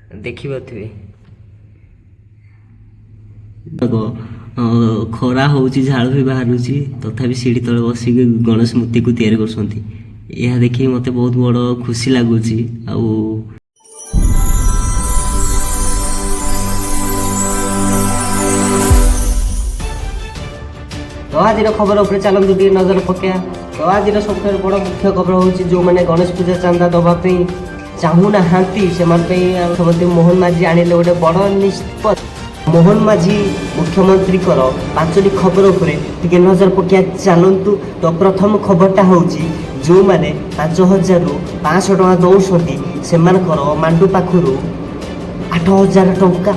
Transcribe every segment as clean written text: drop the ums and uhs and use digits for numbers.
ଦେଖିପାରୁଥିବେ। ଖରା ହେଉଛି, ଝାଳ ବି ବାହାରୁଛି, ତଥାପି ସିଢ଼ି ତଳେ ବସିକି ଗଣେଶ ମୂର୍ତ୍ତିକୁ ତିଆରି କରୁଛନ୍ତି। ଏହା ଦେଖି ମୋତେ ବହୁତ ବଡ଼ ଖୁସି ଲାଗୁଛି। ଆଉ ତ ଆଜିର ଖବର ଉପରେ ଚାଲନ୍ତୁ ଟିକେ ନଜର ପକାଇବା। ତ ଆଜିର ସବୁଠାରୁ ବଡ଼ ମୁଖ୍ୟ ଖବର ହେଉଛି ଯେଉଁମାନେ ଗଣେଶ ପୂଜା ଚାନ୍ଦା ଦେବା ପାଇଁ ଚାହୁଁନାହାନ୍ତି ସେମାନଙ୍କ ପାଇଁ ମୁଖ୍ୟମନ୍ତ୍ରୀ ମୋହନ ମାଝୀ ଆଣିଲେ ଗୋଟେ ବଡ଼ ନିଷ୍ପତ୍ତି। ମୋହନ ମାଝୀ ମୁଖ୍ୟମନ୍ତ୍ରୀଙ୍କର 5ଟି ଖବର ଉପରେ ଟିକେ ନଜର ପକାଇବା ଚାଲନ୍ତୁ। ତ ପ୍ରଥମ ଖବରଟା ହେଉଛି ଯେଉଁମାନେ 5,000ରୁ 500 ଟଙ୍କା ଦେଉଛନ୍ତି ସେମାନଙ୍କର ମାଣ୍ଡୁ ପାଖରୁ 8,000 ଟଙ୍କା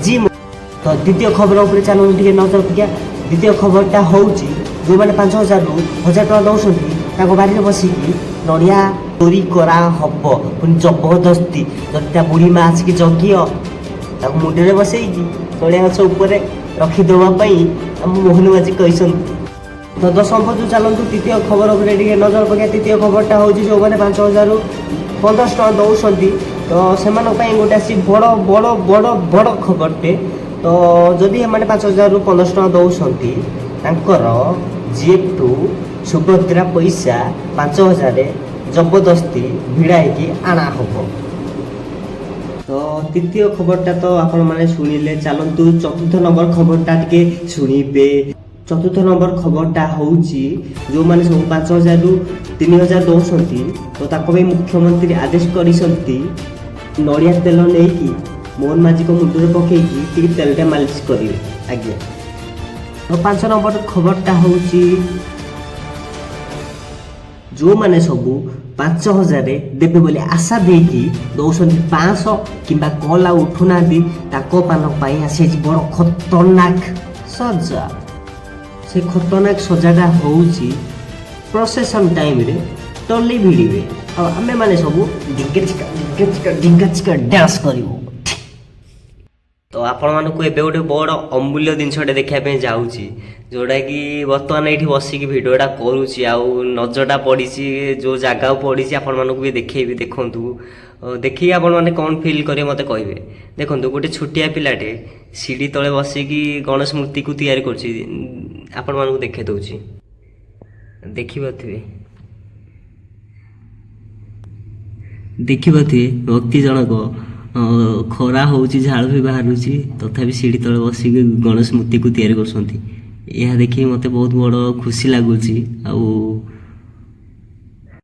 ଜିମ୍। ତ ଦ୍ୱିତୀୟ ଖବର ଉପରେ ଚାଲନ୍ତୁ ଟିକେ ନଜର ପକାଇବା। ଦ୍ୱିତୀୟ ଖବରଟା ହେଉଛି ଯେଉଁମାନେ 5,000ରୁ 1,000 ଟଙ୍କା ଦେଉଛନ୍ତି ତାଙ୍କ ବାଡ଼ିରେ ବସିକି ନଡ଼ିଆ ଚୋରି କରାହବ। ପୁଣି ଜବରଦସ୍ତି ଯଦି ତା ବୁଢ଼ୀ ମା ଆସିକି ଜଗିବ ତାକୁ ମୁଣ୍ଡରେ ବସେଇକି ନଡ଼ିଆ ଗଛ ଉପରେ ରଖିଦେବା ପାଇଁ ଆମ ମୋହନ ମାଝୀ କହିଛନ୍ତି। ତ ଦଶମ ପର୍ଯ୍ୟନ୍ତ ଚାଲନ୍ତୁ ତୃତୀୟ ଖବର ଉପରେ ଟିକେ ନଜର ପକାଇବା। ତୃତୀୟ ଖବରଟା ହେଉଛି ଯେଉଁମାନେ 5,000ରୁ 1,500 ଟଙ୍କା ଦେଉଛନ୍ତି ତ ସେମାନଙ୍କ ପାଇଁ ଗୋଟେ ଆସି ବଡ଼ ବଡ଼ ବଡ଼ ବଡ଼ ଖବରଟେ। ତ ଯଦି ଏମାନେ 5,000ରୁ 1,500 ଟଙ୍କା ଦେଉଛନ୍ତି ତାଙ୍କର ଜିଏଫ୍ଠୁ ସୁଭଦ୍ରା ପଇସା 5,000 ଜବରଦସ୍ତି ଭିଡ଼ା ହେଇକି ଆଣା ହେବ। ତ ତୃତୀୟ ଖବରଟା ତ ଆପଣମାନେ ଶୁଣିଲେ, ଚାଲନ୍ତୁ ଚତୁର୍ଥ ନମ୍ବର ଖବରଟା ଟିକେ ଶୁଣିବେ। ଚତୁର୍ଥ ନମ୍ବର ଖବରଟା ହେଉଛି ଯେଉଁମାନେ ସବୁ 5,000ରୁ 3,000 ଦେଉଛନ୍ତି ତ ତାଙ୍କ ପାଇଁ ମୁଖ୍ୟମନ୍ତ୍ରୀ ଆଦେଶ କରିଛନ୍ତି ନଡ଼ିଆ ତେଲ ନେଇକି ମୋହନ ମାଝୀଙ୍କ ମୁଣ୍ଡରେ ପକାଇକି ଟିକେ ତେଲଟା ମାଲିସ କରିବେ। ଆଜ୍ଞା। ତ 5 ନମ୍ବର ଖବରଟା ହେଉଛି ଯେଉଁମାନେ ସବୁ 5,000 ଦେବେ ବୋଲି ଆଶା ଦେଇକି ଦେଉଛନ୍ତି 500 କିମ୍ବା କଲ୍ ଆଉ ଉଠୁନାହାନ୍ତି ତାଙ୍କ ମାନଙ୍କ ପାଇଁ ଆସିଛି ବଡ଼ ଖତରନାକ ସଜା। ସେ ଖତରନାକ ସଜାଟା ହେଉଛି ପ୍ରସେସନ୍ ଟାଇମ୍ରେ ଟଲି ଭିଡ଼ିବେ ଆଉ ଆମେମାନେ ସବୁ ଢିଙ୍ଗାଚିକା ଡ୍ୟାନ୍ସ କରିବୁ। ତ ଆପଣମାନଙ୍କୁ ଏବେ ଗୋଟେ ବଡ଼ ଅମୂଲ୍ୟ ଜିନିଷଟେ ଦେଖିବା ପାଇଁ ଯାଉଛି ଯେଉଁଟାକି ବର୍ତ୍ତମାନ ଏଇଠି ବସିକି ଭିଡ଼ିଓଟା କରୁଛି ଆଉ ନଜରଟା ପଡ଼ିଛି ଯେଉଁ ଜାଗାକୁ ପଡ଼ିଛି ଆପଣମାନଙ୍କୁ ବି ଦେଖେଇବି। ଦେଖନ୍ତୁ, ଦେଖିକି ଆପଣମାନେ କ'ଣ ଫିଲ୍ କରିବେ ମୋତେ କହିବେ। ଦେଖନ୍ତୁ, ଗୋଟେ ଛୋଟିଆ ପିଲାଟେ ସିଢ଼ି ତଳେ ବସିକି ଗଣେଶ ମୂର୍ତ୍ତିକୁ ତିଆରି କରୁଛି। ଆପଣମାନଙ୍କୁ ଦେଖେଇ ଦେଉଛି, ଦେଖିପାରୁଥିବେ ବ୍ୟକ୍ତି ଜଣକ ଖରା ହେଉଛି, ଝାଳ ବି ବାହାରୁଛି, ତଥାପି ସିଢ଼ି ତଳେ ବସିକି ଗଣେଶ ମୂର୍ତ୍ତିକୁ ତିଆରି କରୁଛନ୍ତି। ଏହା ଦେଖି ମୋତେ ବହୁତ ବଡ଼ ଖୁସି ଲାଗୁଛି। ଆଉ